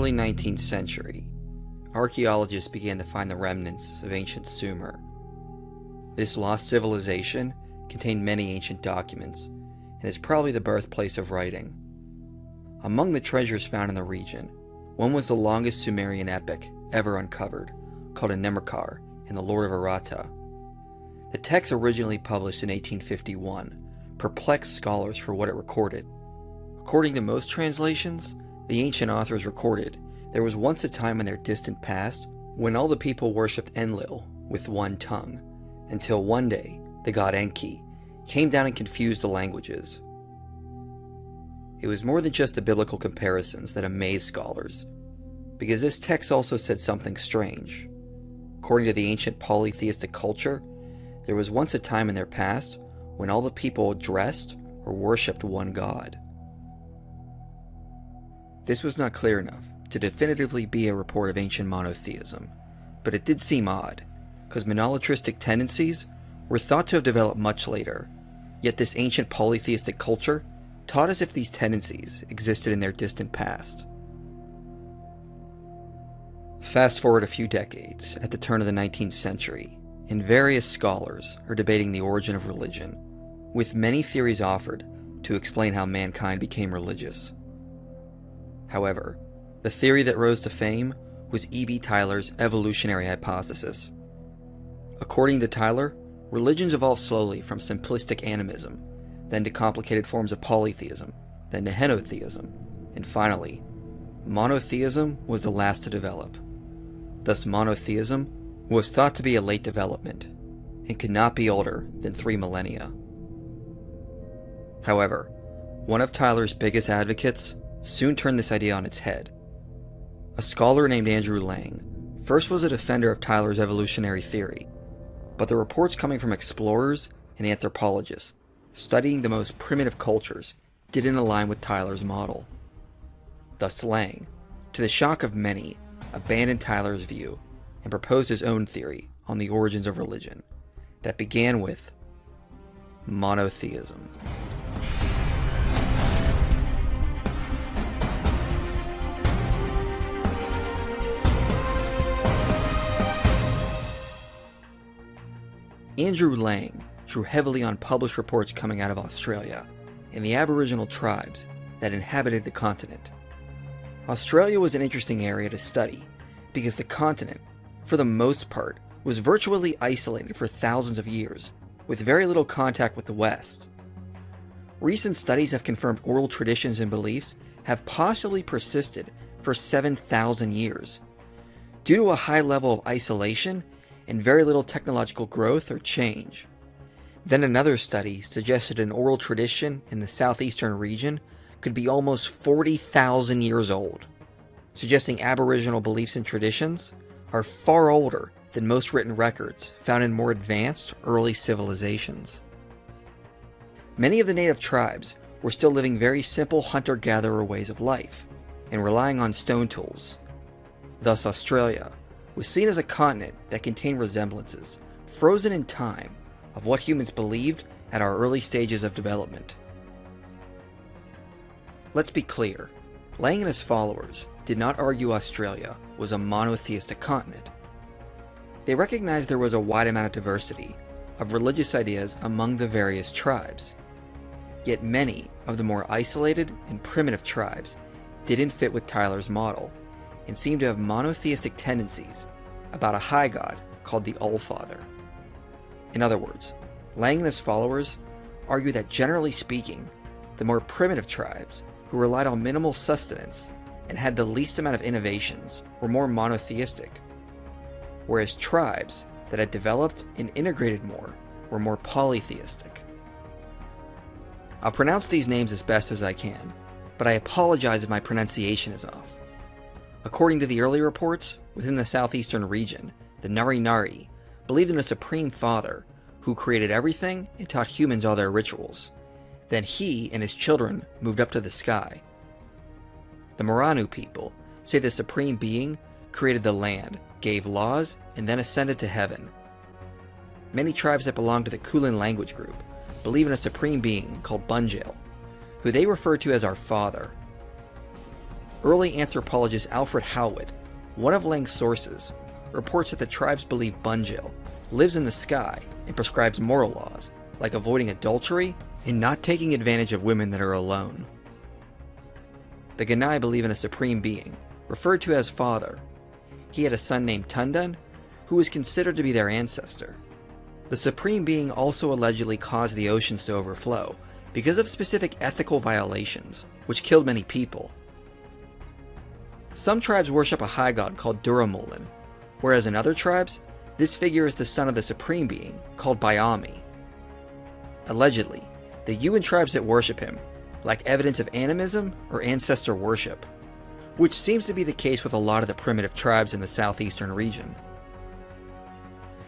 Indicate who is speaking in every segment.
Speaker 1: early 19th century, archaeologists began to find the remnants of ancient Sumer. This lost civilization contained many ancient documents and is probably the birthplace of writing. Among the treasures found in the region, one was the longest Sumerian epic ever uncovered, called a Nemacar in the Lord of Arata. The text, originally published in 1851, perplexed scholars for what it recorded. According to most translations, the ancient authors recorded there was once a time in their distant past when all the people worshipped Enlil with one tongue, until one day the god Enki came down and confused the languages. It was more than just the biblical comparisons that amazed scholars, because this text also said something strange. According to the ancient polytheistic culture, there was once a time in their past when all the people dressed or worshipped one god. This was not clear enough to definitively be a report of ancient monotheism, but it did seem odd, because monotheistic tendencies were thought to have developed much later, yet this ancient polytheistic culture taught as if these tendencies existed in their distant past. Fast forward a few decades, at the turn of the 19th century, and various scholars are debating the origin of religion, with many theories offered to explain how mankind became religious. However, the theory that rose to fame was E.B. Tylor's evolutionary hypothesis. According to Tylor, religions evolved slowly from simplistic animism, then to complicated forms of polytheism, then to henotheism, and finally, monotheism was the last to develop. Thus, monotheism was thought to be a late development, and could not be older than 3 millennia. However, one of Tylor's biggest advocates soon turned this idea on its head. A scholar named Andrew Lang first was a defender of Tylor's evolutionary theory, but the reports coming from explorers and anthropologists studying the most primitive cultures didn't align with Tylor's model. Thus Lang, to the shock of many, abandoned Tylor's view and proposed his own theory on the origins of religion that began with monotheism. Andrew Lang drew heavily on published reports coming out of Australia and the Aboriginal tribes that inhabited the continent. Australia was an interesting area to study because the continent, for the most part, was virtually isolated for thousands of years, with very little contact with the West. Recent studies have confirmed oral traditions and beliefs have possibly persisted for 7,000 years. Due to a high level of isolation and very little technological growth or change. Then another study suggested an oral tradition in the southeastern region could be almost 40,000 years old, suggesting Aboriginal beliefs and traditions are far older than most written records found in more advanced early civilizations. Many of the native tribes were still living very simple hunter-gatherer ways of life and relying on stone tools. Thus, Australia was seen as a continent that contained resemblances, frozen in time, of what humans believed at our early stages of development. Let's be clear, Lang and his followers did not argue Australia was a monotheistic continent. They recognized there was a wide amount of diversity of religious ideas among the various tribes. Yet many of the more isolated and primitive tribes didn't fit with Tylor's model, and seemed to have monotheistic tendencies about a high god called the Allfather. In other words, Lang and his followers argue that generally speaking, the more primitive tribes who relied on minimal sustenance and had the least amount of innovations were more monotheistic, whereas tribes that had developed and integrated more were more polytheistic. I'll pronounce these names as best as I can, but I apologize if my pronunciation is off. According to the early reports, within the southeastern region, the Ngari Ngari believed in a supreme father who created everything and taught humans all their rituals. Then he and his children moved up to the sky. The Maranu people say the supreme being created the land, gave laws, and then ascended to heaven. Many tribes that belong to the Kulin language group believe in a supreme being called Bunjil, who they refer to as our father. early anthropologist Alfred Howard, one of Lang's sources, reports that the tribes believe Bunjil lives in the sky and prescribes moral laws, like avoiding adultery and not taking advantage of women that are alone. The Ganai believe in a supreme being, referred to as Father. He had a son named Tundan, who was considered to be their ancestor. The supreme being also allegedly caused the oceans to overflow because of specific ethical violations, which killed many people. Some tribes worship a high god called Duramolan, whereas in other tribes, this figure is the son of the supreme being called Bayami. Allegedly, the Yuan tribes that worship him lack evidence of animism or ancestor worship, which seems to be the case with a lot of the primitive tribes in the southeastern region.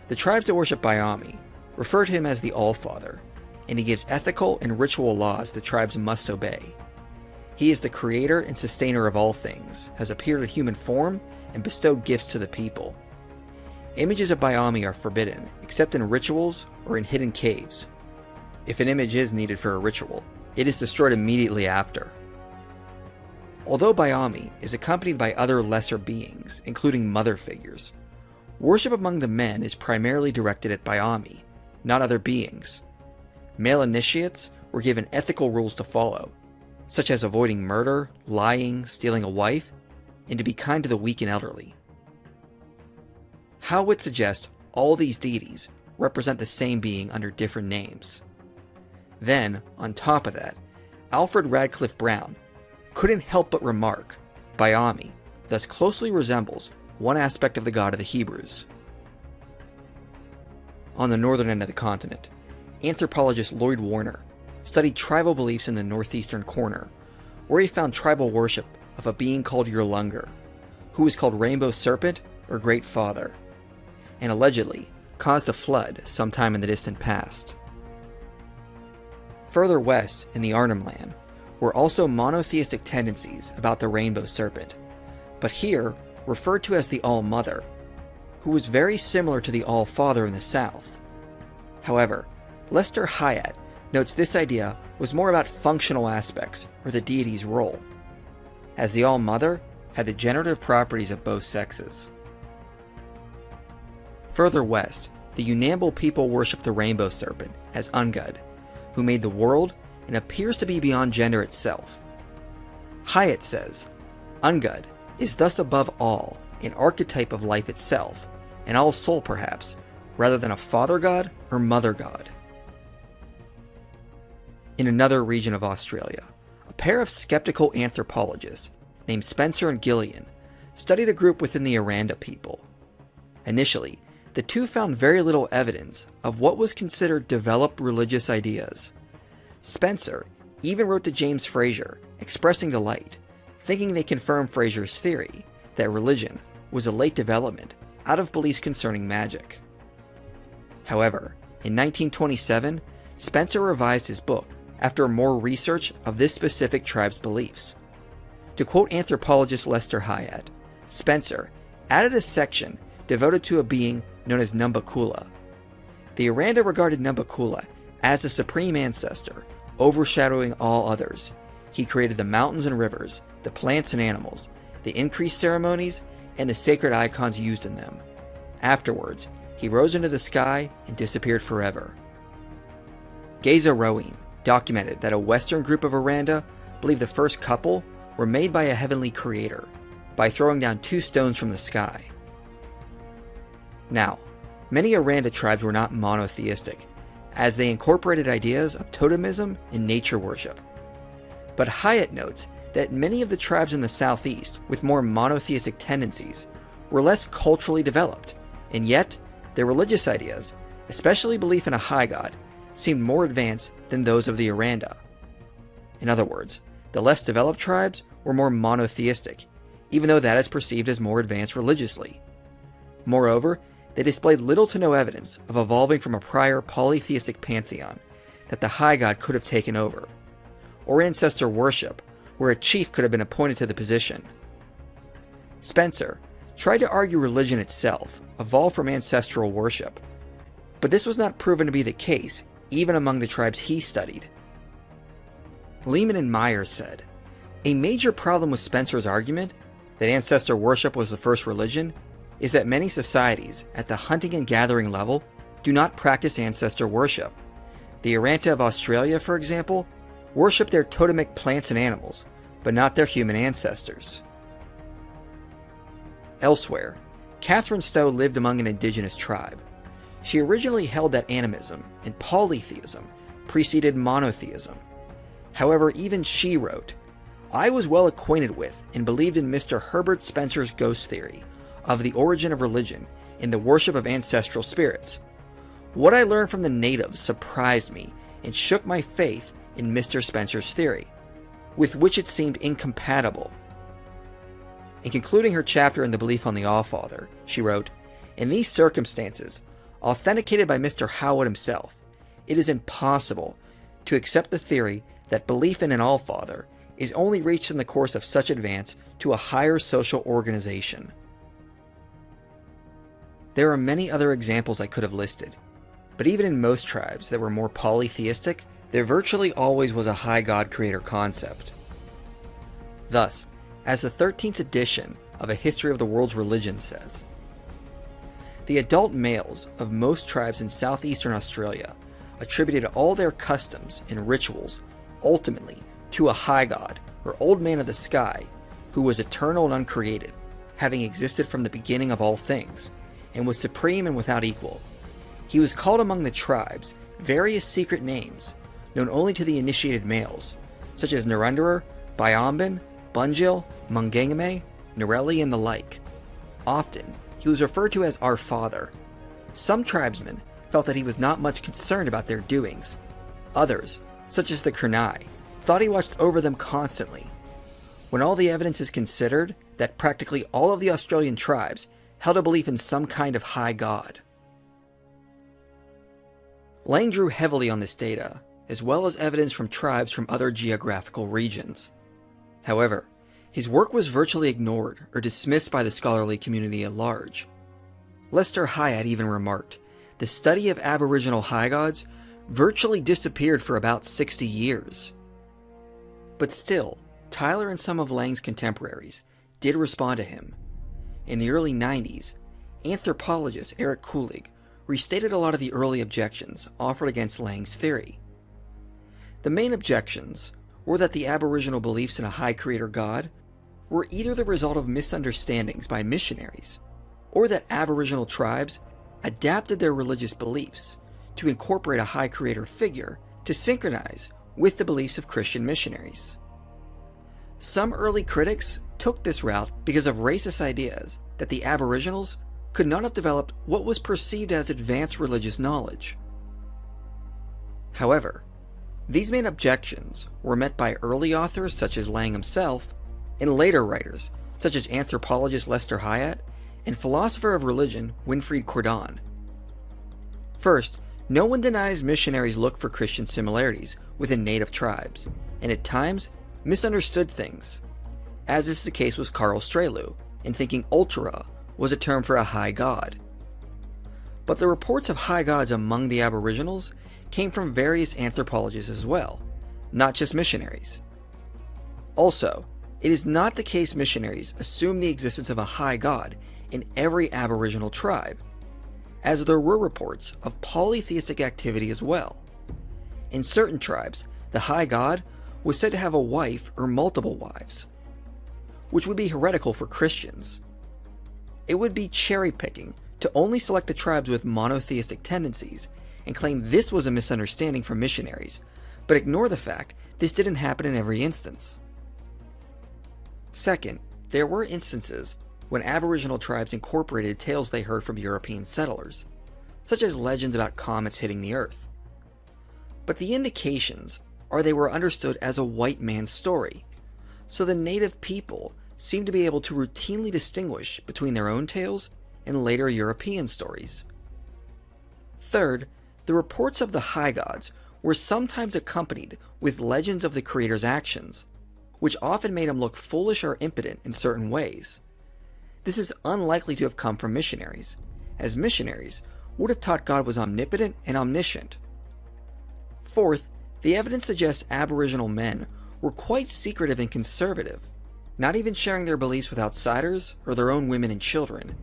Speaker 1: The tribes that worship Bayami refer to him as the Allfather, and he gives ethical and ritual laws the tribes must obey. He is the creator and sustainer of all things, has appeared in human form, and bestowed gifts to the people. Images of Bayami are forbidden, except in rituals or in hidden caves. If an image is needed for a ritual, it is destroyed immediately after. Although Bayami is accompanied by other lesser beings, including mother figures, worship among the men is primarily directed at Bayami, not other beings. Male initiates were given ethical rules to follow, such as avoiding murder, lying, stealing a wife, and to be kind to the weak and elderly. How would suggest all these deities represent the same being under different names? Then, on top of that, Alfred Radcliffe Brown couldn't help but remark Bayami thus closely resembles one aspect of the god of the Hebrews. On the northern end of the continent, anthropologist Lloyd Warner studied tribal beliefs in the northeastern corner, where he found tribal worship of a being called Yurlungur, who was called Rainbow Serpent or Great Father, and allegedly caused a flood sometime in the distant past. Further west in the Arnhem Land were also monotheistic tendencies about the Rainbow Serpent, but here referred to as the All-Mother, who was very similar to the All-Father in the south. However, Lester Hyatt notes this idea was more about functional aspects or the deity's role, as the All-Mother had the generative properties of both sexes. Further west, the Unamble people worship the Rainbow Serpent as Ungud, who made the world and appears to be beyond gender itself. Hyatt says, Ungud is thus above all an archetype of life itself, an all-soul perhaps, rather than a father god or mother god. In another region of Australia, a pair of skeptical anthropologists named Spencer and Gillian studied a group within the Aranda people. Initially, the two found very little evidence of what was considered developed religious ideas. Spencer even wrote to James Fraser, expressing delight, thinking they confirmed Fraser's theory that religion was a late development out of beliefs concerning magic. However, in 1927, Spencer revised his book after more research of this specific tribe's beliefs. To quote anthropologist Lester Hyatt, Spencer added a section devoted to a being known as Numbakula. The Aranda regarded Numbakula as the supreme ancestor, overshadowing all others. He created the mountains and rivers, the plants and animals, the increased ceremonies, and the sacred icons used in them. Afterwards, he rose into the sky and disappeared forever. Geza Roim documented that a Western group of Aranda believed the first couple were made by a heavenly creator by throwing down 2 stones from the sky. Now, many Aranda tribes were not monotheistic, as they incorporated ideas of totemism and nature worship. But Hyatt notes that many of the tribes in the southeast with more monotheistic tendencies were less culturally developed, and yet their religious ideas, especially belief in a high god, seemed more advanced than those of the Aranda. In other words, the less developed tribes were more monotheistic, even though that is perceived as more advanced religiously. Moreover, they displayed little to no evidence of evolving from a prior polytheistic pantheon that the high god could have taken over, or ancestor worship, where a chief could have been appointed to the position. Spencer tried to argue religion itself evolved from ancestral worship, but this was not proven to be the case even among the tribes he studied. Lehman and Myers said, A major problem with Spencer's argument that ancestor worship was the first religion is that many societies at the hunting and gathering level do not practice ancestor worship. The Arata of Australia, for example, worship their totemic plants and animals, but not their human ancestors. Elsewhere, Catherine Stowe lived among an indigenous tribe. She originally held that animism and polytheism preceded monotheism. However, even she wrote, "I was well acquainted with and believed in Mr. Herbert Spencer's ghost theory of the origin of religion in the worship of ancestral spirits. What I learned from the natives surprised me and shook my faith in Mr. Spencer's theory, with which it seemed incompatible." In concluding her chapter in The Belief on the Allfather, she wrote, "In these circumstances, authenticated by Mr. Howard himself, it is impossible to accept the theory that belief in an Allfather is only reached in the course of such advance to a higher social organization." There are many other examples I could have listed, but even in most tribes that were more polytheistic, there virtually always was a high god creator concept. Thus, as the 13th edition of A History of the World's Religions says, the adult males of most tribes in southeastern Australia attributed all their customs and rituals ultimately to a high god, or old man of the sky, who was eternal and uncreated, having existed from the beginning of all things, and was supreme and without equal. He was called among the tribes various secret names, known only to the initiated males, such as Narendra, Bayambin, Bunjil, Mungangame, Narelli, and the like. Often, he was referred to as our father. Some tribesmen felt that he was not much concerned about their doings. Others, such as the Kurnai, thought he watched over them constantly. When all the evidence is considered, that practically all of the Australian tribes held a belief in some kind of high god. Lang drew heavily on this data, as well as evidence from tribes from other geographical regions. However, his work was virtually ignored or dismissed by the scholarly community at large. Lester Hyatt even remarked, "The study of Aboriginal high gods virtually disappeared for about 60 years. But still, Tyler and some of Lang's contemporaries did respond to him. In the early 90s, anthropologist Eric Kulig restated a lot of the early objections offered against Lang's theory. The main objections were that the Aboriginal beliefs in a high creator god were either the result of misunderstandings by missionaries, or that Aboriginal tribes adapted their religious beliefs to incorporate a high creator figure to synchronize with the beliefs of Christian missionaries. Some early critics took this route because of racist ideas that the Aboriginals could not have developed what was perceived as advanced religious knowledge. However, these main objections were met by early authors such as Lang himself, and later writers such as anthropologist Lester Hyatt and philosopher of religion Winfried Cordon. First, no one denies missionaries look for Christian similarities within native tribes, and at times misunderstood things, as is the case with Carl Strelu in thinking Ultra was a term for a high god. But the reports of high gods among the Aboriginals came from various anthropologists as well, not just missionaries. Also, it is not the case missionaries assume the existence of a high god in every Aboriginal tribe, as there were reports of polytheistic activity as well. In certain tribes, the high god was said to have a wife or multiple wives, which would be heretical for Christians. It would be cherry-picking to only select the tribes with monotheistic tendencies and claim this was a misunderstanding from missionaries, but ignore the fact this didn't happen in every instance. Second, there were instances when Aboriginal tribes incorporated tales they heard from European settlers, such as legends about comets hitting the Earth. But the indications are they were understood as a white man's story, so the native people seem to be able to routinely distinguish between their own tales and later European stories. Third, the reports of the high gods were sometimes accompanied with legends of the creator's actions, which often made him look foolish or impotent in certain ways. This is unlikely to have come from missionaries, as missionaries would have taught God was omnipotent and omniscient. Fourth, the evidence suggests Aboriginal men were quite secretive and conservative, not even sharing their beliefs with outsiders or their own women and children.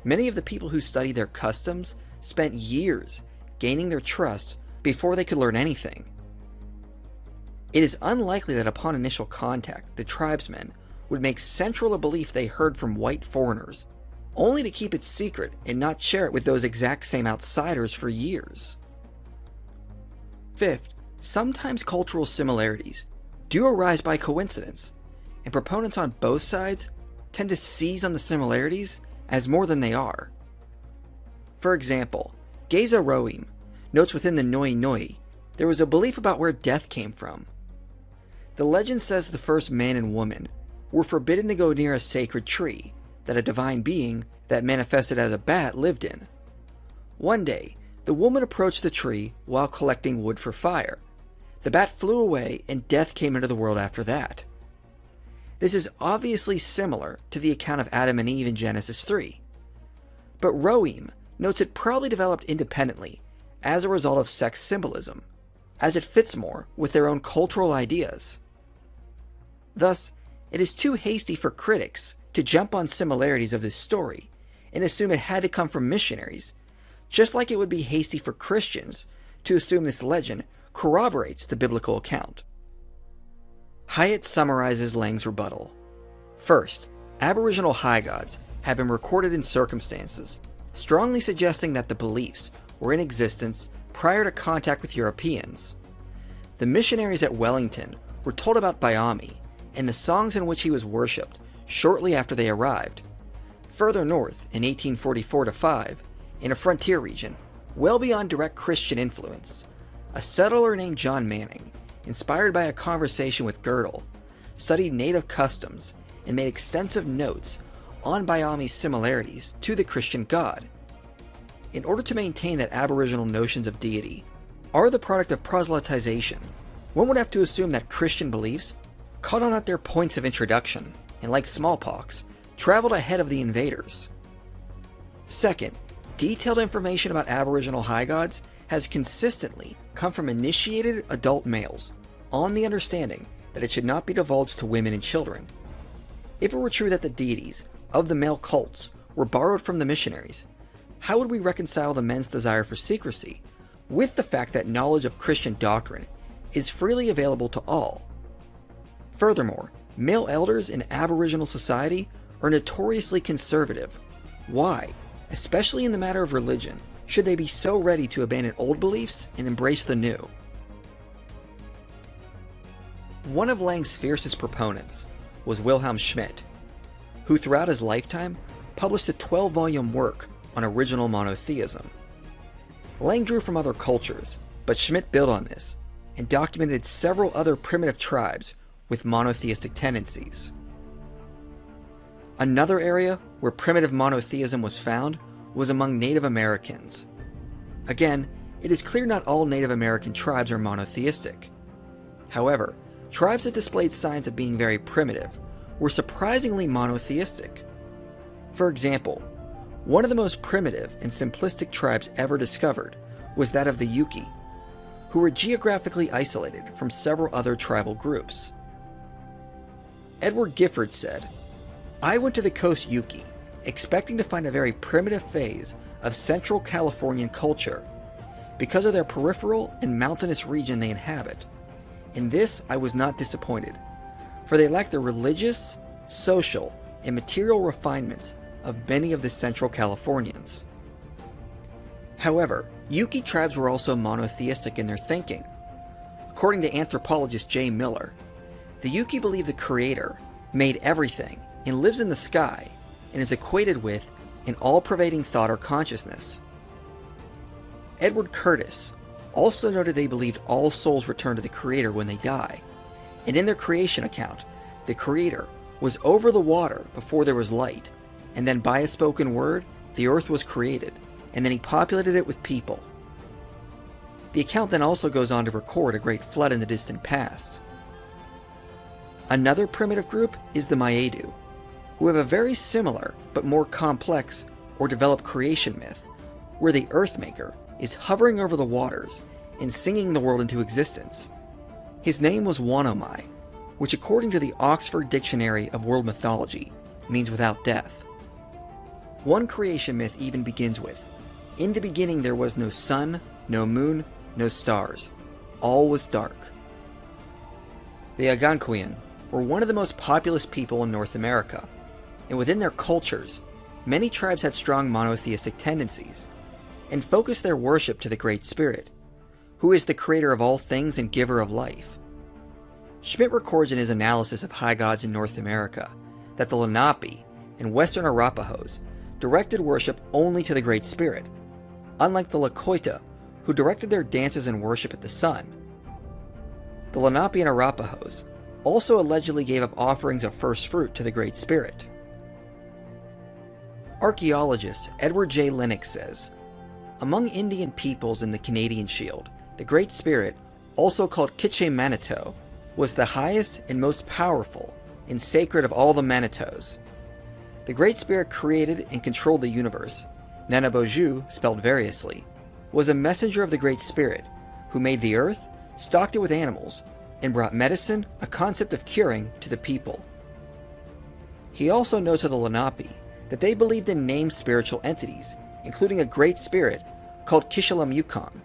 Speaker 1: Many of the people who studied their customs spent years gaining their trust before they could learn anything. It is unlikely that upon initial contact, the tribesmen would make central a belief they heard from white foreigners, only to keep it secret and not share it with those exact same outsiders for years. Fifth, sometimes cultural similarities do arise by coincidence, and proponents on both sides tend to seize on the similarities as more than they are. For example, Geza Roim notes within the Noi Noi there was a belief about where death came from. The legend says the first man and woman were forbidden to go near a sacred tree that a divine being that manifested as a bat lived in. One day, the woman approached the tree while collecting wood for fire. The bat flew away and death came into the world after that. This is obviously similar to the account of Adam and Eve in Genesis 3. But Roim notes it probably developed independently as a result of sex symbolism, as it fits more with their own cultural ideas. Thus, it is too hasty for critics to jump on similarities of this story and assume it had to come from missionaries, just like it would be hasty for Christians to assume this legend corroborates the biblical account. Hyatt summarizes Lang's rebuttal. First, Aboriginal high gods have been recorded in circumstances strongly suggesting that the beliefs were in existence prior to contact with Europeans. The missionaries at Wellington were told about Bayami and the songs in which he was worshipped shortly after they arrived. Further north, in 1844-5, in a frontier region, well beyond direct Christian influence, a settler named John Manning, inspired by a conversation with Girdle, studied native customs and made extensive notes on Bayami's similarities to the Christian god. In order to maintain that Aboriginal notions of deity are the product of proselytization, one would have to assume that Christian beliefs caught on at their points of introduction and, like smallpox, traveled ahead of the invaders. Second, detailed information about Aboriginal high gods has consistently come from initiated adult males on the understanding that it should not be divulged to women and children. If it were true that the deities of the male cults were borrowed from the missionaries, how would we reconcile the men's desire for secrecy with the fact that knowledge of Christian doctrine is freely available to all? Furthermore, male elders in Aboriginal society are notoriously conservative. Why, especially in the matter of religion, should they be so ready to abandon old beliefs and embrace the new? One of Lang's fiercest proponents was Wilhelm Schmidt, who throughout his lifetime published a 12-volume work on original monotheism. Lang drew from other cultures, but Schmidt built on this and documented several other primitive tribes with monotheistic tendencies. Another area where primitive monotheism was found was among Native Americans. Again, it is clear not all Native American tribes are monotheistic. However, tribes that displayed signs of being very primitive were surprisingly monotheistic. For example, one of the most primitive and simplistic tribes ever discovered was that of the Yuki, who were geographically isolated from several other tribal groups. Edward Gifford said, "I went to the coast Yuki, expecting to find a very primitive phase of Central Californian culture because of their peripheral and mountainous region they inhabit. In this I was not disappointed, for they lack the religious, social, and material refinements of many of the Central Californians." However, Yuki tribes were also monotheistic in their thinking. According to anthropologist Jay Miller, the Yuki believe the Creator made everything and lives in the sky and is equated with an all-pervading thought or consciousness. Edward Curtis also noted they believed all souls return to the Creator when they die, and in their creation account, the Creator was over the water before there was light, and then by a spoken word, the earth was created, and then he populated it with people. The account then also goes on to record a great flood in the distant past. Another primitive group is the Maedu, who have a very similar but more complex or developed creation myth, where the Earthmaker is hovering over the waters and singing the world into existence. His name was Wanomai, which according to the Oxford Dictionary of World Mythology means without death. One creation myth even begins with, "In the beginning there was no sun, no moon, no stars. All was dark." The Algonquian were one of the most populous people in North America, and within their cultures, many tribes had strong monotheistic tendencies, and focused their worship to the Great Spirit, who is the creator of all things and giver of life. Schmidt records in his analysis of high gods in North America that the Lenape and Western Arapahoes directed worship only to the Great Spirit, unlike the Lakota, who directed their dances and worship at the sun. The Lenape and Arapahoes also allegedly gave up offerings of first fruit to the Great Spirit. Archaeologist Edward J. Lennox says, "Among Indian peoples in the Canadian Shield, the Great Spirit, also called Kitche-Manito, was the highest and most powerful and sacred of all the Manitos. The Great Spirit created and controlled the universe. Nanaboju, spelled variously, was a messenger of the Great Spirit, who made the earth, stocked it with animals, and brought medicine, a concept of curing, to the people." He also notes of the Lenape that they believed in named spiritual entities, including a Great Spirit called Kishalam-Yukon,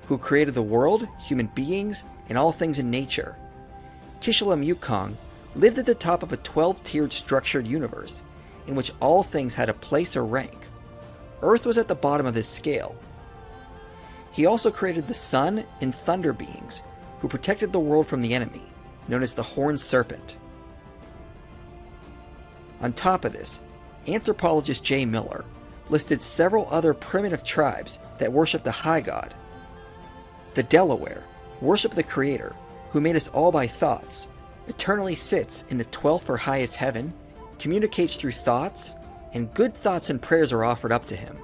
Speaker 1: who created the world, human beings, and all things in nature. Kishalam-Yukon lived at the top of a 12-tiered structured universe, in which all things had a place or rank. Earth was at the bottom of this scale. He also created the sun and thunder beings, who protected the world from the enemy, known as the Horned Serpent. On top of this, anthropologist J. Miller listed several other primitive tribes that worshiped the high god. The Delaware worship the Creator, who made us all by thoughts, eternally sits in the 12th or highest heaven, communicates through thoughts, and good thoughts and prayers are offered up to him.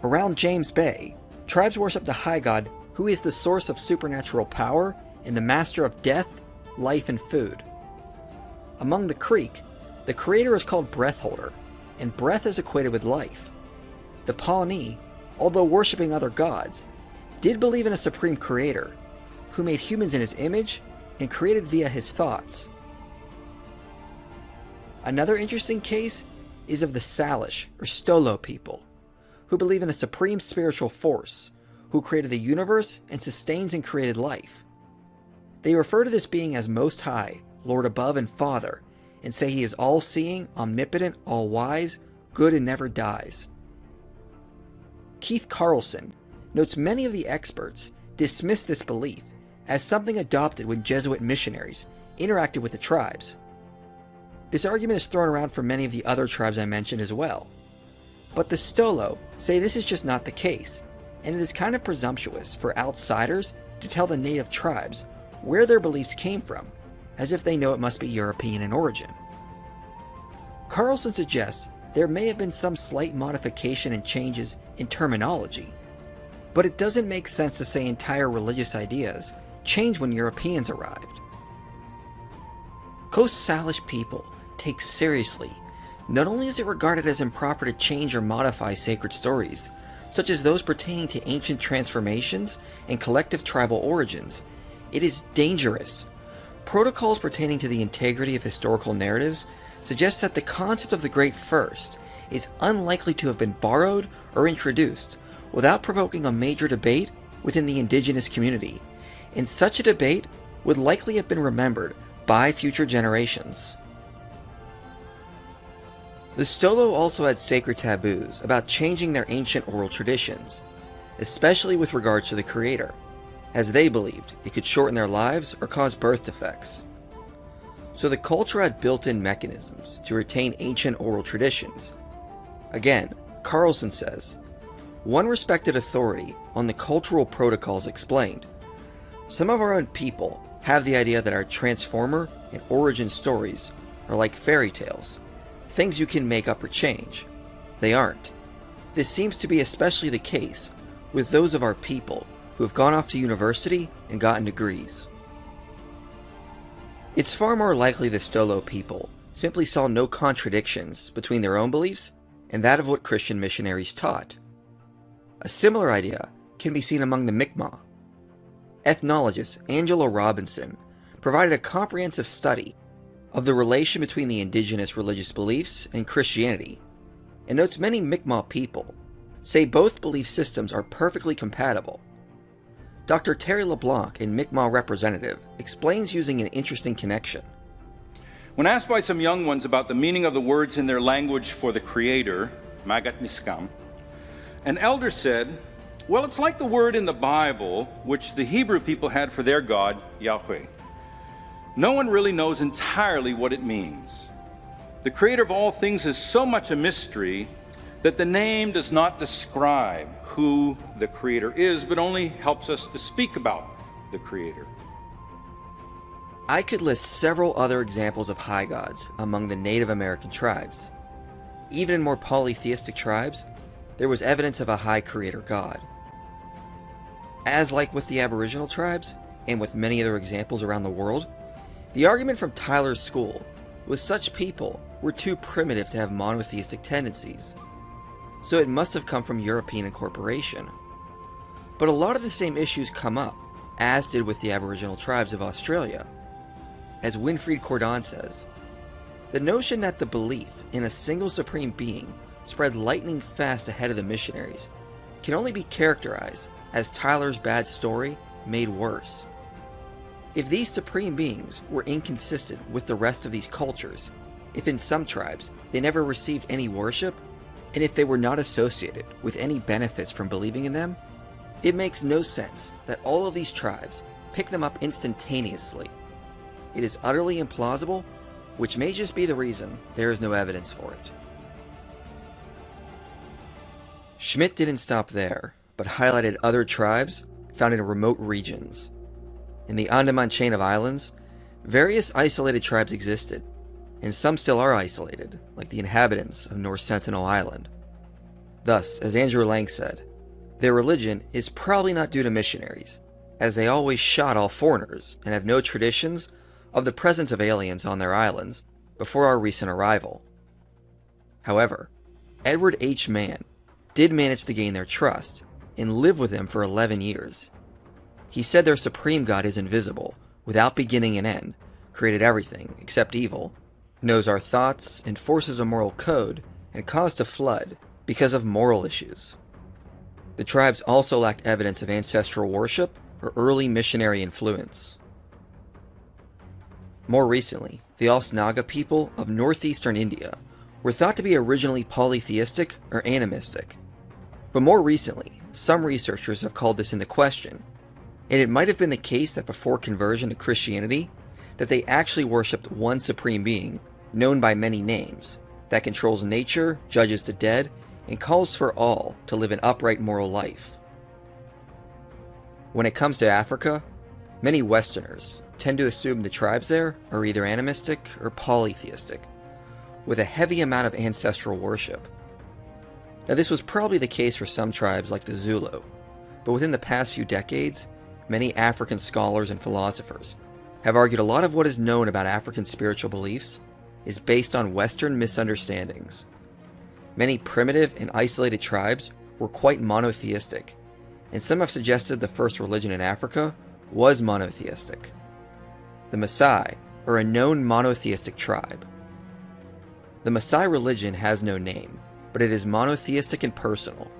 Speaker 1: Around James Bay, tribes worship the high god, who is the source of supernatural power and the master of death, life, and food. Among the Creek, the Creator is called Breathholder, and breath is equated with life. The Pawnee, although worshipping other gods, did believe in a supreme Creator, who made humans in his image and created via his thoughts. Another interesting case is of the Salish or Stolo people, who believe in a supreme spiritual force, who created the universe and sustains and created life. They refer to this being as Most High, Lord above and Father, and say he is all-seeing, omnipotent, all-wise, good and never dies. Keith Carlson notes many of the experts dismiss this belief as something adopted when Jesuit missionaries interacted with the tribes. This argument is thrown around for many of the other tribes I mentioned as well. But the Stolo say this is just not the case, and it is kind of presumptuous for outsiders to tell the native tribes where their beliefs came from, as if they know it must be European in origin. Carlson suggests there may have been some slight modification and changes in terminology, but it doesn't make sense to say entire religious ideas changed when Europeans arrived. Coast Salish people take seriously, not only is it regarded as improper to change or modify sacred stories, such as those pertaining to ancient transformations and collective tribal origins, it is dangerous. Protocols pertaining to the integrity of historical narratives suggest that the concept of the Great First is unlikely to have been borrowed or introduced without provoking a major debate within the indigenous community, and such a debate would likely have been remembered by future generations. The Stolo also had sacred taboos about changing their ancient oral traditions, especially with regards to the Creator, as they believed it could shorten their lives or cause birth defects. So the culture had built-in mechanisms to retain ancient oral traditions. Again, Carlson says, one respected authority on the cultural protocols explained, "Some of our own people have the idea that our transformer and origin stories are like fairy tales, things you can make up or change. They aren't. This seems to be especially the case with those of our people who have gone off to university and gotten degrees." It's far more likely the Stolo people simply saw no contradictions between their own beliefs and that of what Christian missionaries taught. A similar idea can be seen among the Mi'kmaq. ethnologist Angela Robinson provided a comprehensive study of the relation between the indigenous religious beliefs and Christianity, and notes many Mi'kmaq people say both belief systems are perfectly compatible. Dr. Terry LeBlanc, a Mi'kmaq representative, explains using an interesting connection.
Speaker 2: When asked by some young ones about the meaning of the words in their language for the Creator, Magat Miskam, an elder said, well, it's like the word in the Bible, which the Hebrew people had for their God, Yahweh. No one really knows entirely what it means. The Creator of all things is so much a mystery that the name does not describe who the Creator is, but only helps us to speak about the Creator.
Speaker 1: I could list several other examples of high gods among the Native American tribes. Even in more polytheistic tribes, there was evidence of a high creator god. As like with the Aboriginal tribes, and with many other examples around the world, the argument from Tyler's school was such people were too primitive to have monotheistic tendencies, so it must have come from European incorporation. But a lot of the same issues come up, as did with the Aboriginal tribes of Australia. As Winfried Cordon says, the notion that the belief in a single supreme being spread lightning fast ahead of the missionaries can only be characterized as Tyler's bad story made worse. If these supreme beings were inconsistent with the rest of these cultures, if in some tribes they never received any worship, and if they were not associated with any benefits from believing in them, it makes no sense that all of these tribes pick them up instantaneously. It is utterly implausible, which may just be the reason there is no evidence for it. Schmidt didn't stop there, but highlighted other tribes found in remote regions. In the Andaman chain of islands, various isolated tribes existed, and some still are isolated, like the inhabitants of North Sentinel Island. Thus, as Andrew Lang said, their religion is probably not due to missionaries, as they always shot all foreigners and have no traditions of the presence of aliens on their islands before our recent arrival. However, Edward H. Mann did manage to gain their trust and live with them for 11 years. He said their supreme god is invisible, without beginning and end, created everything except evil, knows our thoughts, enforces a moral code, and caused a flood because of moral issues. The tribes also lacked evidence of ancestral worship or early missionary influence. More recently, the Osnaga people of northeastern India were thought to be originally polytheistic or animistic. But more recently, some researchers have called this into question, and it might have been the case that before conversion to Christianity, that they actually worshipped one supreme being, known by many names, that controls nature, judges the dead, and calls for all to live an upright moral life. When it comes to Africa, many Westerners tend to assume the tribes there are either animistic or polytheistic, with a heavy amount of ancestral worship. Now, this was probably the case for some tribes like the Zulu, but within the past few decades, many African scholars and philosophers have argued a lot of what is known about African spiritual beliefs is based on Western misunderstandings. Many primitive and isolated tribes were quite monotheistic, and some have suggested the first religion in Africa was monotheistic. The Maasai are a known monotheistic tribe. The Maasai religion has no name, but it is monotheistic and personal.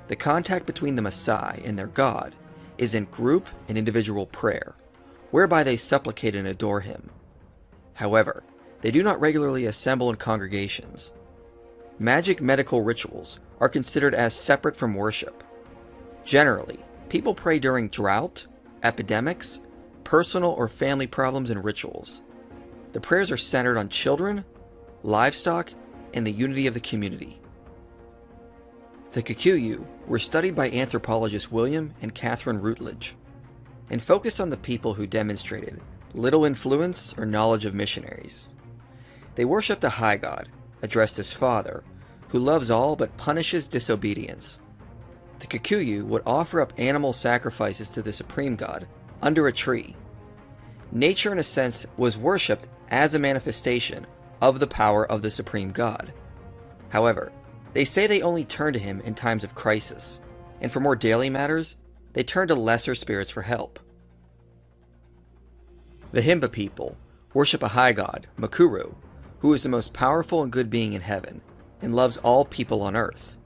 Speaker 1: The contact between the Maasai and their god is in group and individual prayer, whereby they supplicate and adore him. However, they do not regularly assemble in congregations. Magic medical rituals are considered as separate from worship. Generally, people pray during drought, epidemics, personal or family problems, and rituals. The prayers are centered on children, livestock, and the unity of the community. The Kikuyu were studied by anthropologists William and Catherine Routledge, and focused on the people who demonstrated little influence or knowledge of missionaries. They worshipped a high god, addressed as Father, who loves all but punishes disobedience. The Kikuyu would offer up animal sacrifices to the supreme god under a tree. Nature, in a sense, was worshipped as a manifestation of the power of the supreme god. However, they say they only turn to him in times of crisis, and for more daily matters, they turn to lesser spirits for help. The Himba people worship a high god, Makuru, who is the most powerful and good being in heaven and loves all people on earth.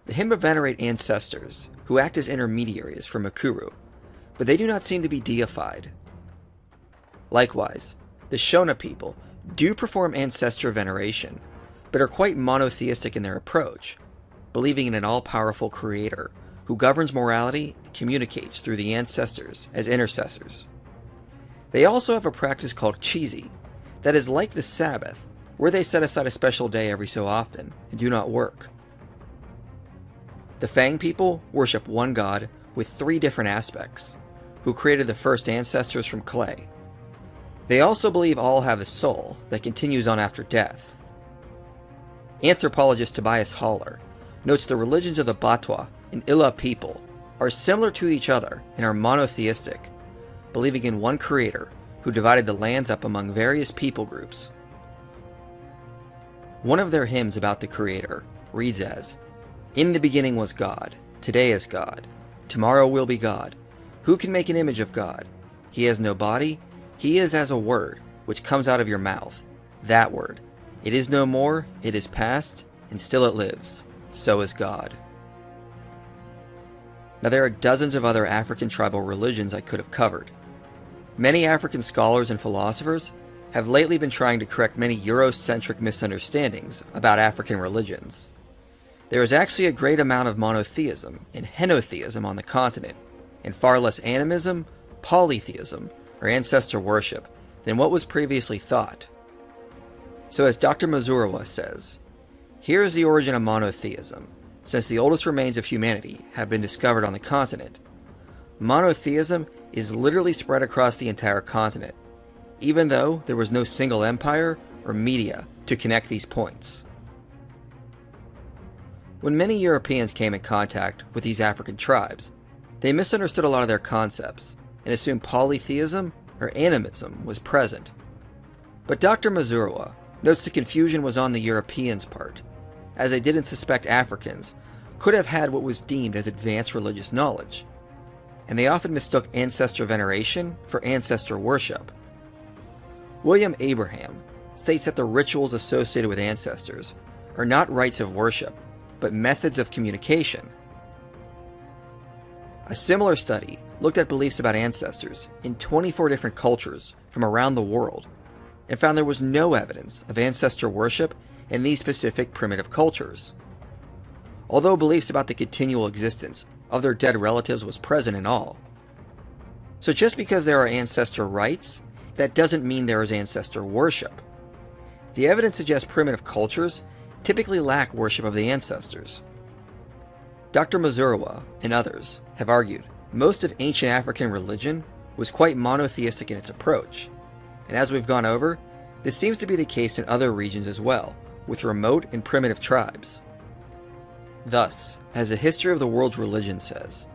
Speaker 1: The Himba venerate ancestors who act as intermediaries for Makuru, but they do not seem to be deified. Likewise, the Shona people do perform ancestor veneration, but are quite monotheistic in their approach, believing in an all-powerful creator who governs morality and communicates through the ancestors as intercessors. They also have a practice called chizi, that is like the Sabbath, where they set aside a special day every so often and do not work. The Fang people worship one god with 3 different aspects, who created the first ancestors from clay. They also believe all have a soul that continues on after death. Anthropologist Tobias Haller notes the religions of the Batwa and Illa people are similar to each other and are monotheistic, believing in one creator who divided the lands up among various people groups. One of their hymns about the creator reads as, "In the beginning was God, today is God, tomorrow will be God. Who can make an image of God? He has no body, he is as a word which comes out of your mouth. That word. It is no more, it is past, and still it lives. So is God." Now there are dozens of other African tribal religions I could have covered. Many African scholars and philosophers have lately been trying to correct many Eurocentric misunderstandings about African religions. There is actually a great amount of monotheism and henotheism on the continent, and far less animism, polytheism, or ancestor worship than what was previously thought. So as Dr. Mazurawa says, here is the origin of monotheism, since the oldest remains of humanity have been discovered on the continent. Monotheism is literally spread across the entire continent, even though there was no single empire or media to connect these points. When many Europeans came in contact with these African tribes, they misunderstood a lot of their concepts and assumed polytheism or animism was present. But Dr. Mazurawa notes the confusion was on the Europeans' part, as they didn't suspect Africans could have had what was deemed as advanced religious knowledge, and they often mistook ancestor veneration for ancestor worship. William Abraham states that the rituals associated with ancestors are not rites of worship, but methods of communication. A similar study looked at beliefs about ancestors in 24 different cultures from around the world, and found there was no evidence of ancestor worship in these specific primitive cultures. Although beliefs about the continual existence of their dead relatives was present in all. So just because there are ancestor rites, that doesn't mean there is ancestor worship. The evidence suggests primitive cultures typically lack worship of the ancestors. Dr. Mazurawa and others have argued most of ancient African religion was quite monotheistic in its approach, and as we've gone over, this seems to be the case in other regions as well, with remote and primitive tribes. Thus, as the history of the world's religion says,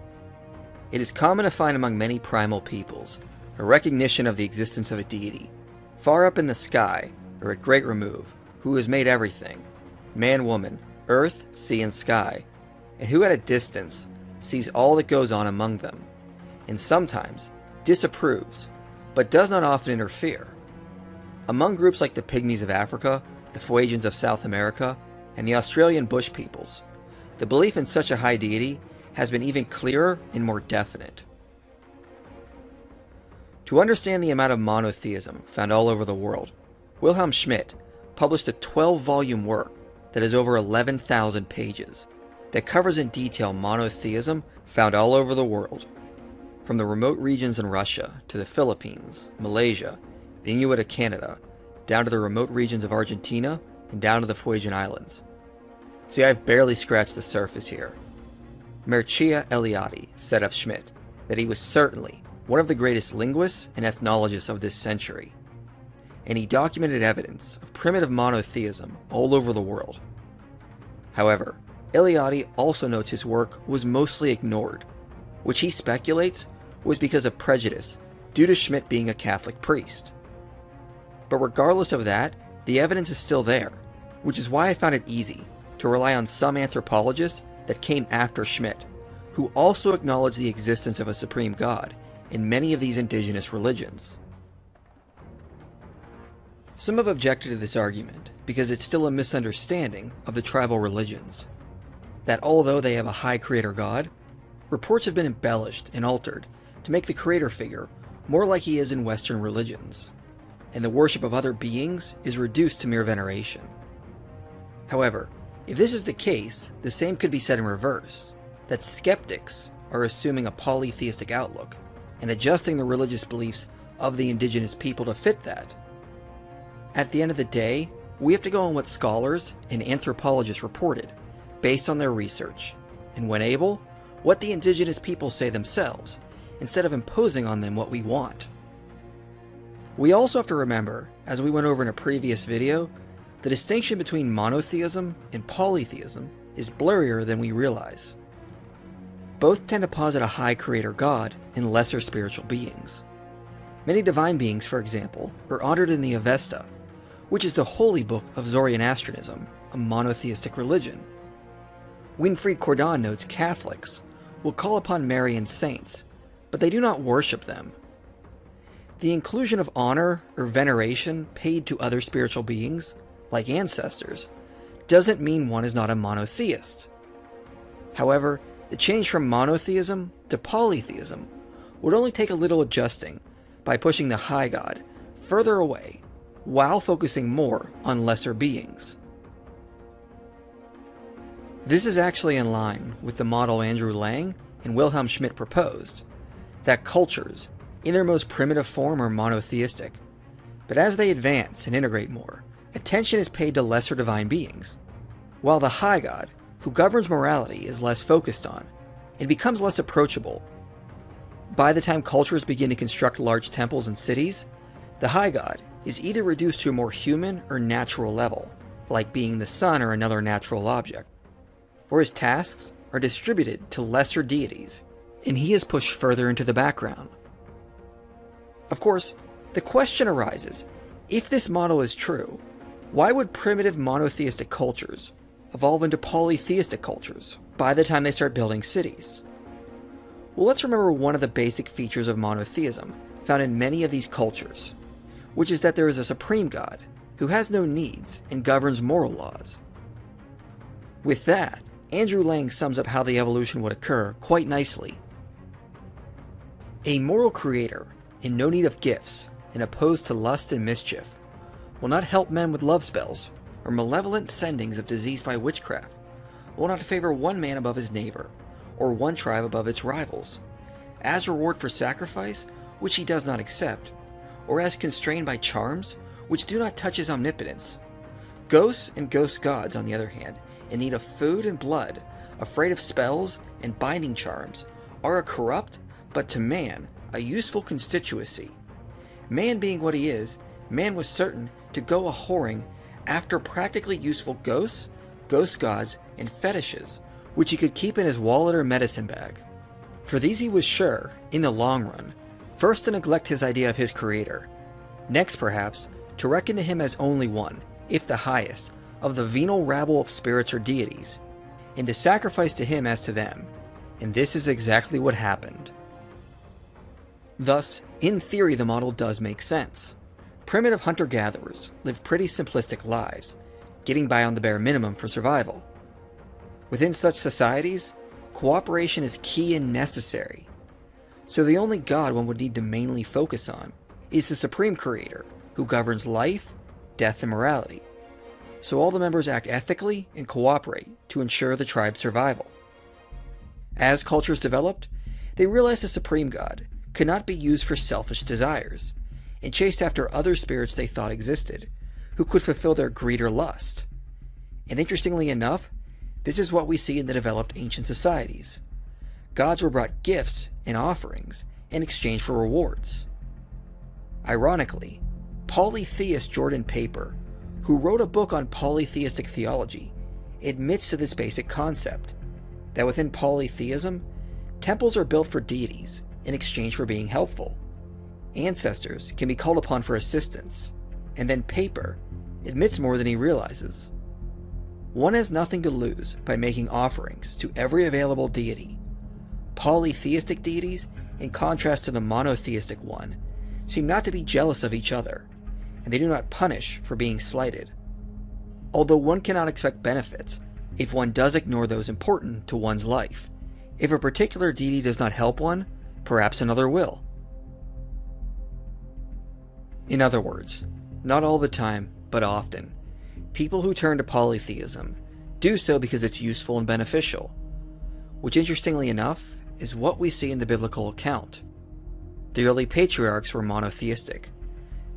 Speaker 1: it is common to find among many primal peoples a recognition of the existence of a deity, far up in the sky or at great remove, who has made everything, man, woman, earth, sea, and sky, and who at a distance sees all that goes on among them, and sometimes disapproves, but does not often interfere. Among groups like the Pygmies of Africa, the Fuegians of South America, and the Australian bush peoples, the belief in such a high deity has been even clearer and more definite. To understand the amount of monotheism found all over the world, Wilhelm Schmidt published a 12-volume work that is over 11,000 pages that covers in detail monotheism found all over the world, from the remote regions in Russia to the Philippines, Malaysia, the Inuit of Canada, down to the remote regions of Argentina and down to the Fuegian Islands. See, I've barely scratched the surface here. Mircea Eliade said of Schmidt that he was certainly one of the greatest linguists and ethnologists of this century, and he documented evidence of primitive monotheism all over the world. However, Eliade also notes his work was mostly ignored, which he speculates was because of prejudice due to Schmidt being a Catholic priest. But regardless of that, the evidence is still there, which is why I found it easy to rely on some anthropologists that came after Schmidt, who also acknowledged the existence of a supreme god in many of these indigenous religions. Some have objected to this argument because it's still a misunderstanding of the tribal religions, that although they have a high creator god, reports have been embellished and altered to make the creator figure more like he is in Western religions, and the worship of other beings is reduced to mere veneration. However, if this is the case, the same could be said in reverse, that skeptics are assuming a polytheistic outlook and adjusting the religious beliefs of the indigenous people to fit that. At the end of the day, we have to go on what scholars and anthropologists reported, based on their research, and when able, what the indigenous people say themselves, instead of imposing on them what we want. We also have to remember, as we went over in a previous video, the distinction between monotheism and polytheism is blurrier than we realize. Both tend to posit a high creator god and lesser spiritual beings. Many divine beings, for example, are honored in the Avesta, which is the holy book of Zoroastrianism, a monotheistic religion. Winfried Cordon notes Catholics will call upon Mary and saints, but they do not worship them. The inclusion of honor or veneration paid to other spiritual beings, like ancestors, doesn't mean one is not a monotheist. However, the change from monotheism to polytheism would only take a little adjusting by pushing the high god further away while focusing more on lesser beings. This is actually in line with the model Andrew Lang and Wilhelm Schmidt proposed, that cultures, in their most primitive form, are monotheistic, but as they advance and integrate more, attention is paid to lesser divine beings, while the high god, who governs morality, is less focused on, and becomes less approachable. By the time cultures begin to construct large temples and cities, the high god is either reduced to a more human or natural level, like being the sun or another natural object, or his tasks are distributed to lesser deities, and he is pushed further into the background. Of course, the question arises, if this model is true, why would primitive monotheistic cultures evolve into polytheistic cultures by the time they start building cities? Well, let's remember one of the basic features of monotheism found in many of these cultures, which is that there is a supreme god who has no needs and governs moral laws. With that, Andrew Lang sums up how the evolution would occur quite nicely. A moral creator, in no need of gifts and opposed to lust and mischief, will not help men with love spells or malevolent sendings of disease by witchcraft, will not favor one man above his neighbor, or one tribe above its rivals, as reward for sacrifice which he does not accept, or as constrained by charms which do not touch his omnipotence. Ghosts and ghost gods, on the other hand, in need of food and blood, afraid of spells and binding charms, are a corrupt, but to man, a useful constituency. Man being what he is, man was certain to go a-whoring after practically useful ghosts, ghost gods, and fetishes, which he could keep in his wallet or medicine bag. For these he was sure, in the long run, first to neglect his idea of his creator, next perhaps to reckon to him as only one, if the highest, of the venal rabble of spirits or deities, and to sacrifice to him as to them, and this is exactly what happened. Thus, in theory the model does make sense. Primitive hunter-gatherers live pretty simplistic lives, getting by on the bare minimum for survival. Within such societies, cooperation is key and necessary. So the only god one would need to mainly focus on is the supreme creator, who governs life, death, and morality. So all the members act ethically and cooperate to ensure the tribe's survival. As cultures developed, they realized the supreme god could not be used for selfish desires, and chased after other spirits they thought existed, who could fulfill their greed or lust. And interestingly enough, this is what we see in the developed ancient societies. Gods were brought gifts and offerings in exchange for rewards. Ironically, polytheist Jordan Paper, who wrote a book on polytheistic theology, admits to this basic concept, that within polytheism, temples are built for deities in exchange for being helpful. Ancestors can be called upon for assistance, and then Paper admits more than he realizes. One has nothing to lose by making offerings to every available deity. Polytheistic deities, in contrast to the monotheistic one, seem not to be jealous of each other, and they do not punish for being slighted. Although one cannot expect benefits if one does ignore those important to one's life. If a particular deity does not help one, perhaps another will. In other words, not all the time, but often, people who turn to polytheism do so because it's useful and beneficial, which interestingly enough is what we see in the biblical account. The early patriarchs were monotheistic,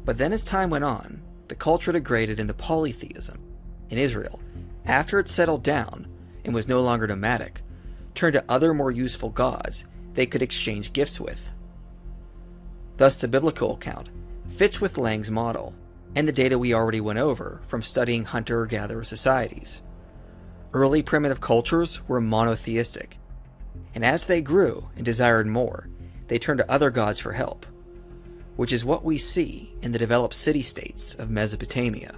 Speaker 1: but then as time went on, the culture degraded into polytheism. In Israel, after it settled down and was no longer nomadic, turned to other more useful gods they could exchange gifts with. Thus the biblical account fits with Lang's model and the data we already went over from studying hunter-gatherer societies. Early primitive cultures were monotheistic, and as they grew and desired more, they turned to other gods for help, which is what we see in the developed city-states of Mesopotamia.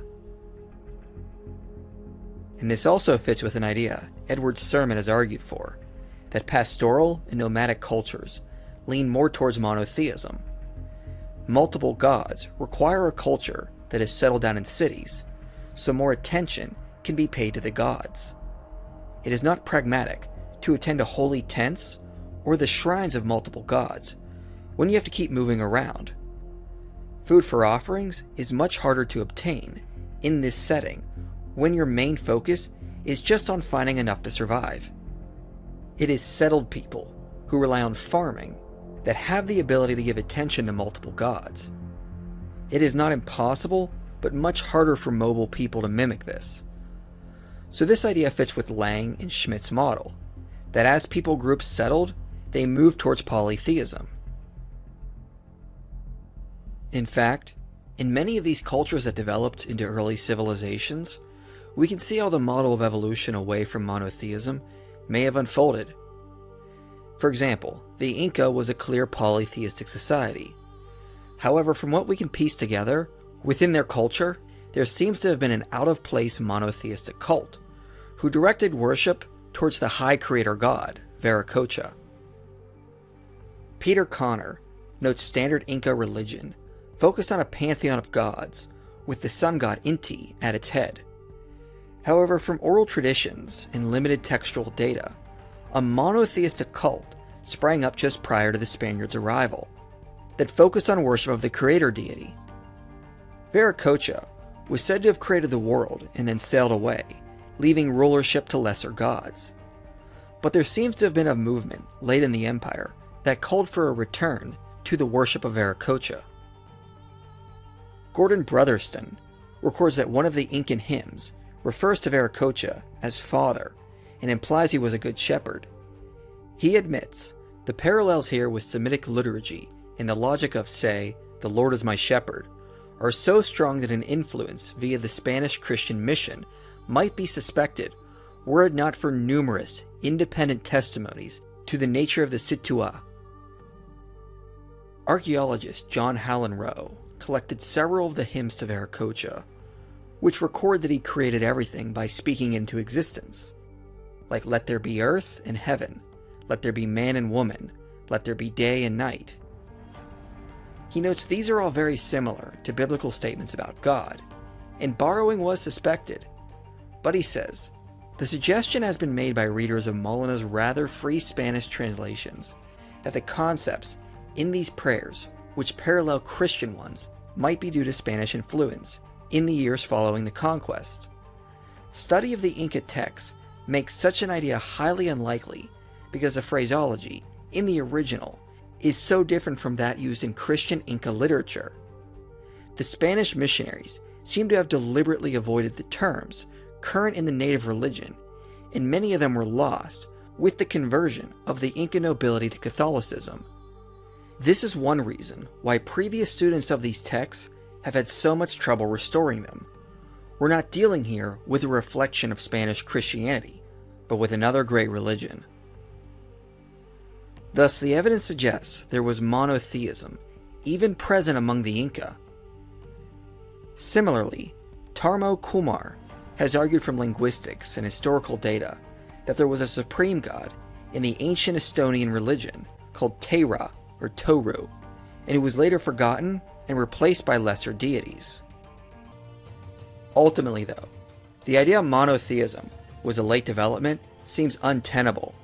Speaker 1: And this also fits with an idea Edward Sermon has argued for, that pastoral and nomadic cultures lean more towards monotheism. Multiple gods require a culture that is settled down in cities, so more attention can be paid to the gods. It is not pragmatic to attend to holy tents or the shrines of multiple gods when you have to keep moving around. Food for offerings is much harder to obtain in this setting when your main focus is just on finding enough to survive. It is settled people who rely on farming that have the ability to give attention to multiple gods. It is not impossible, but much harder for mobile people to mimic this. So this idea fits with Lang and Schmidt's model, that as people groups settled, they moved towards polytheism. In fact, in many of these cultures that developed into early civilizations, we can see how the model of evolution away from monotheism may have unfolded. For example, the Inca was a clear polytheistic society. However, from what we can piece together, within their culture, there seems to have been an out-of-place monotheistic cult, who directed worship towards the high creator god, Viracocha. Peter Connor notes standard Inca religion focused on a pantheon of gods, with the sun god Inti at its head. However, from oral traditions and limited textual data, a monotheistic cult sprang up just prior to the Spaniards' arrival that focused on worship of the creator deity. Viracocha was said to have created the world and then sailed away, leaving rulership to lesser gods. But there seems to have been a movement late in the empire that called for a return to the worship of Viracocha. Gordon Brotherston records that one of the Incan hymns refers to Viracocha as father and implies he was a good shepherd. He admits the parallels here with Semitic liturgy and the logic of, say, the Lord is my shepherd, are so strong that an influence via the Spanish Christian mission might be suspected were it not for numerous independent testimonies to the nature of the situa. Archaeologist John Hallen Rowe collected several of the hymns to Viracocha, which record that he created everything by speaking into existence, like let there be earth and heaven, let there be man and woman, let there be day and night. He notes these are all very similar to biblical statements about God, and borrowing was suspected. But he says, the suggestion has been made by readers of Molina's rather free Spanish translations that the concepts in these prayers, which parallel Christian ones, might be due to Spanish influence in the years following the conquest. Study of the Inca texts makes such an idea highly unlikely because the phraseology in the original is so different from that used in Christian Inca literature. The Spanish missionaries seem to have deliberately avoided the terms current in the native religion, and many of them were lost with the conversion of the Inca nobility to Catholicism. This is one reason why previous students of these texts have had so much trouble restoring them. We're not dealing here with a reflection of Spanish Christianity, but with another great religion. Thus, the evidence suggests there was monotheism, even present among the Inca. Similarly, Tarmo Kumar has argued from linguistics and historical data that there was a supreme god in the ancient Estonian religion called Teira or Toru, and who was later forgotten and replaced by lesser deities. Ultimately, though, the idea of monotheism was a late development seems untenable,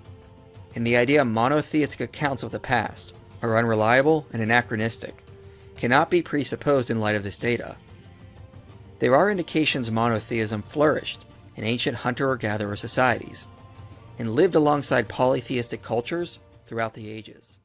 Speaker 1: and the idea of monotheistic accounts of the past are unreliable and anachronistic, cannot be presupposed in light of this data. There are indications monotheism flourished in ancient hunter-gatherer societies, and lived alongside polytheistic cultures throughout the ages.